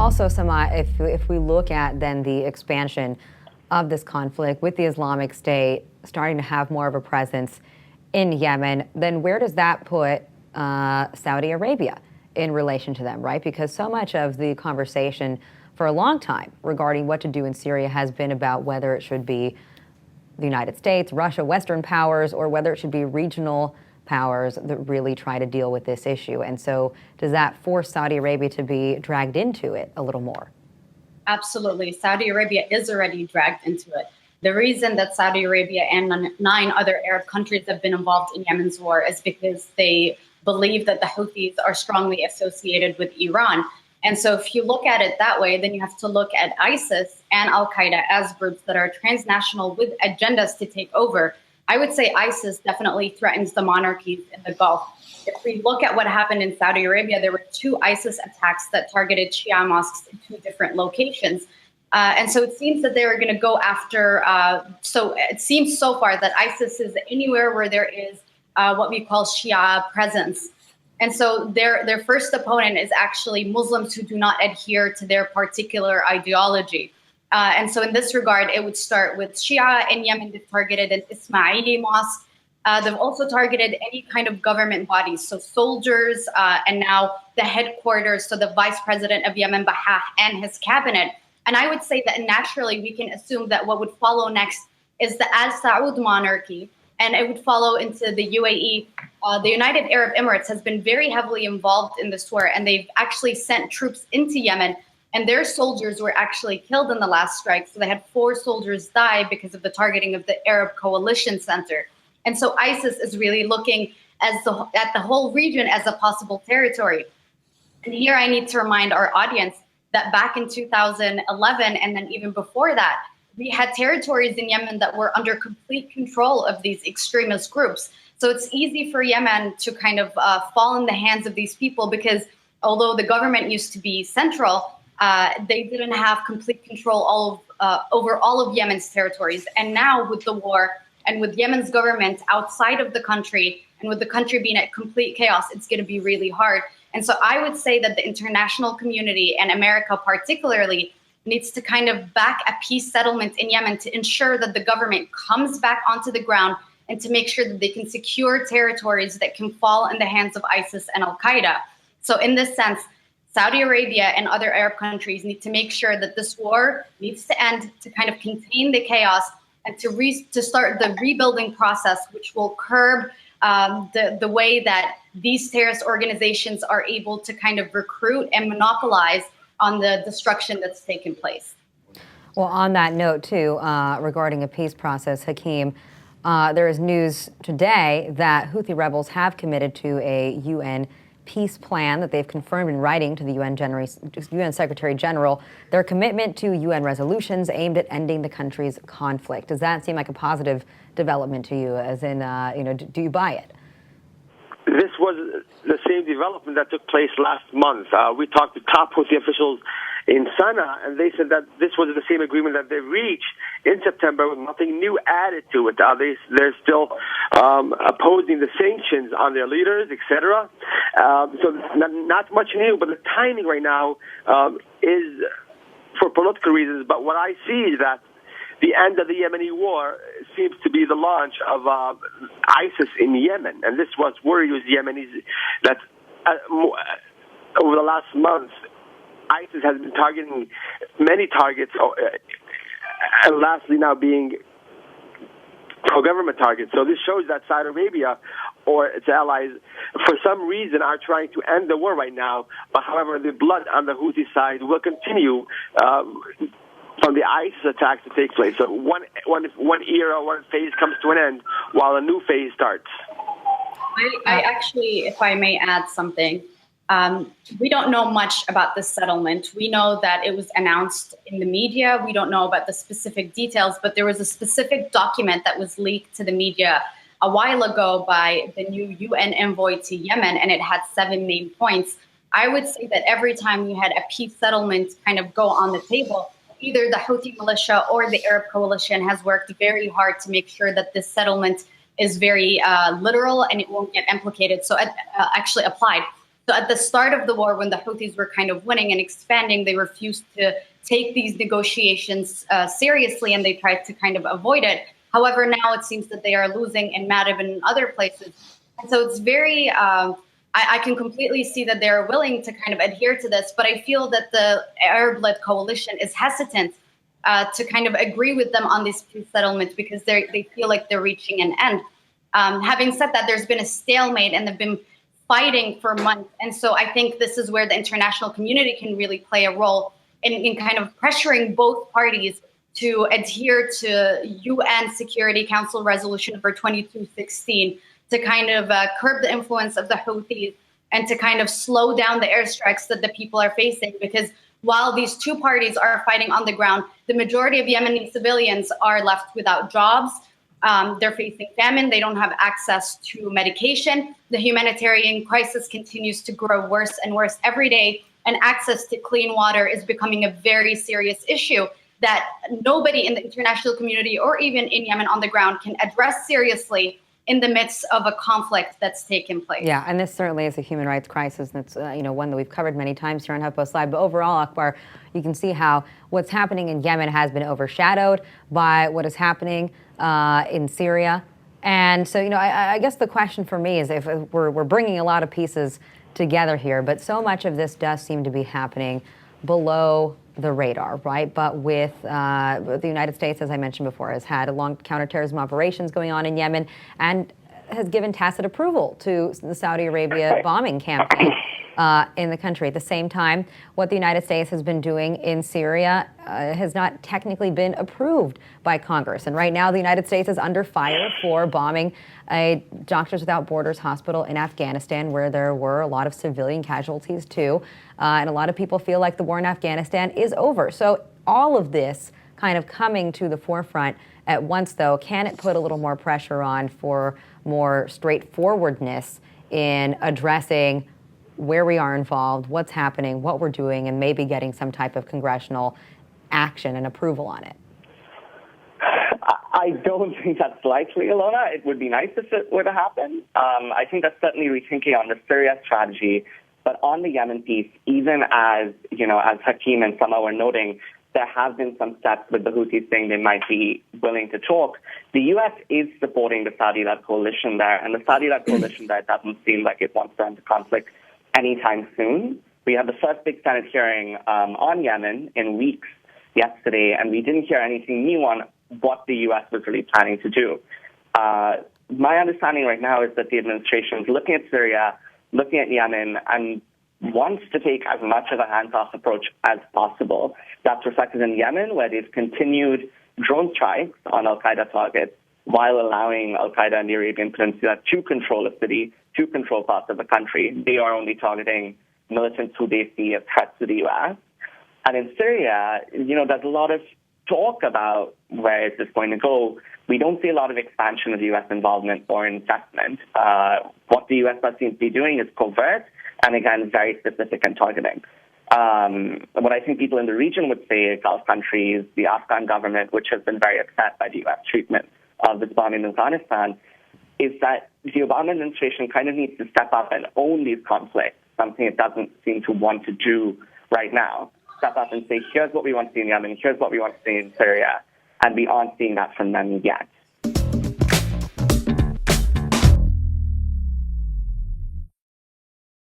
also, Sama, if we look at then the expansion of this conflict with the Islamic State starting to have more of a presence in Yemen, then where does that put Saudi Arabia in relation to them, right? Because so much of the conversation for a long time regarding what to do in Syria has been about whether it should be the United States, Russia, Western powers, or whether it should be regional powers that really try to deal with this issue. And so does that force Saudi Arabia to be dragged into it a little more? Absolutely. Saudi Arabia is already dragged into it. The reason that Saudi Arabia and 9 other Arab countries have been involved in Yemen's war is because they believe that the Houthis are strongly associated with Iran. And so if you look at it that way, then you have to look at ISIS and Al-Qaeda as groups that are transnational with agendas to take over. I would say ISIS definitely threatens the monarchies in the Gulf. If we look at what happened in Saudi Arabia, there were 2 ISIS attacks that targeted Shia mosques in 2 different locations. And so it seems that they were going to go after, so it seems so far that ISIS is anywhere where there is what we call Shia presence. And so their first opponent is actually Muslims who do not adhere to their particular ideology. And so in this regard, it would start with Shia in Yemen. They've targeted an Ismaili mosque. They've also targeted any kind of government bodies, so soldiers, and now the headquarters, so the vice president of Yemen, Bahah, and his cabinet. And I would say that naturally we can assume that what would follow next is the Al Saud monarchy, and it would follow into the UAE. The United Arab Emirates has been very heavily involved in this war, and they've actually sent troops into Yemen, and their soldiers were actually killed in the last strike. So they had 4 soldiers die because of the targeting of the Arab Coalition Center. And so ISIS is really looking at the whole region as a possible territory. And here I need to remind our audience that back in 2011, and then even before that, we had territories in Yemen that were under complete control of these extremist groups. So it's easy for Yemen to kind of fall in the hands of these people because although the government used to be central, they didn't have complete control over all of Yemen's territories. And now with the war and with Yemen's government outside of the country and with the country being at complete chaos, it's going to be really hard. And so I would say that the international community and America particularly needs to kind of back a peace settlement in Yemen to ensure that the government comes back onto the ground and to make sure that they can secure territories that can fall in the hands of ISIS and Al-Qaeda. So in this sense, Saudi Arabia and other Arab countries need to make sure that this war needs to end to kind of contain the chaos and to start the rebuilding process, which will curb the way that these terrorist organizations are able to kind of recruit and monopolize on the destruction that's taken place. Well, on that note, too, regarding a peace process, Hakeem, there is news today that Houthi rebels have committed to a UN peace plan that they've confirmed in writing to the UN Secretary General, their commitment to UN resolutions aimed at ending the country's conflict. Does that seem like a positive development to you, as in, do you buy it? This was the same development that took place last month. We talked to top Houthi officials in Sana'a, and they said that this was the same agreement that they reached in September with nothing new added to it. They're still opposing the sanctions on their leaders, etc. So not much new, but the timing right now is for political reasons. But what I see is that the end of the Yemeni war seems to be the launch of ISIS in Yemen. And this was worries Yemenis that over the last month, ISIS has been targeting many targets, and lastly now being pro-government targets. So this shows that Saudi Arabia or its allies, for some reason, are trying to end the war right now. But however, the blood on the Houthi side will continue from the ISIS attacks to take place. So one era, one phase comes to an end while a new phase starts. I actually, if I may add something, we don't know much about this settlement. We know that it was announced in the media. We don't know about the specific details, but there was a specific document that was leaked to the media a while ago by the new UN envoy to Yemen, and it had 7 main points. I would say that every time you had a peace settlement kind of go on the table, either the Houthi militia or the Arab coalition has worked very hard to make sure that this settlement is very literal and it won't get implicated. So actually applied. So at the start of the war, when the Houthis were kind of winning and expanding, they refused to take these negotiations seriously, and they tried to kind of avoid it. However, now it seems that they are losing in Madib and other places. And so it's very, I can completely see that they're willing to kind of adhere to this, but I feel that the Arab-led coalition is hesitant to kind of agree with them on this peace settlement because they feel like they're reaching an end. Having said that, there's been a stalemate and they've been fighting for months. And so I think this is where the international community can really play a role in kind of pressuring both parties to adhere to UN Security Council Resolution number 2216 to kind of curb the influence of the Houthis and to kind of slow down the airstrikes that the people are facing. Because while these two parties are fighting on the ground, the majority of Yemeni civilians are left without jobs. They're facing famine. They don't have access to medication. The humanitarian crisis continues to grow worse and worse every day. And access to clean water is becoming a very serious issue that nobody in the international community or even in Yemen on the ground can address seriously in the midst of a conflict that's taken place. Yeah, and this certainly is a human rights crisis, and it's one that we've covered many times here on HuffPost Live. But overall, Akbar, you can see how what's happening in Yemen has been overshadowed by what is happening in Syria. And so, I guess the question for me is if we're bringing a lot of pieces together here, but so much of this does seem to be happening below the radar, right? But with the United States, as I mentioned before, has had a long counterterrorism operations going on in Yemen and has given tacit approval to the Saudi Arabia bombing campaign in the country. At the same time, what the United States has been doing in Syria has not technically been approved by Congress. And right now, the United States is under fire for bombing a Doctors Without Borders hospital in Afghanistan, where there were a lot of civilian casualties too. And a lot of people feel like the war in Afghanistan is over. So all of this kind of coming to the forefront at once, though, can it put a little more pressure on for more straightforwardness in addressing where we are involved, what's happening, what we're doing, and maybe getting some type of congressional action and approval on it? I don't think that's likely, Ilona. It would be nice if it were to happen. I think that's certainly rethinking on the Syria strategy. But on the Yemen piece, even as Hakeem and Sama were noting, there have been some steps with the Houthis saying they might be willing to talk. The U.S. is supporting the Saudi-led coalition there, and the Saudi-led coalition there doesn't seem like it wants to end the conflict anytime soon. We had the first big Senate hearing on Yemen in weeks yesterday, and we didn't hear anything new on what the U.S. was really planning to do. My understanding right now is that the administration is looking at Syria, looking at Yemen, and wants to take as much of a hands-off approach as possible. That's reflected in Yemen, where they've continued drone strikes on al-Qaeda targets while allowing al-Qaeda and the Arabian Peninsula to control a city, to control parts of the country. They are only targeting militants who they see as threats to the U.S. And in Syria, there's a lot of talk about where is this going to go. We don't see a lot of expansion of U.S. involvement or investment. What the U.S. does seem to be doing is covert and, again, very specific and targeting. What I think people in the region would say, Gulf countries, the Afghan government, which has been very upset by the U.S. treatment of this bombing in Afghanistan, is that the Obama administration kind of needs to step up and own these conflicts, something it doesn't seem to want to do right now. Step up and say, here's what we want to see in Yemen, here's what we want to see in Syria, and we aren't seeing that from them yet.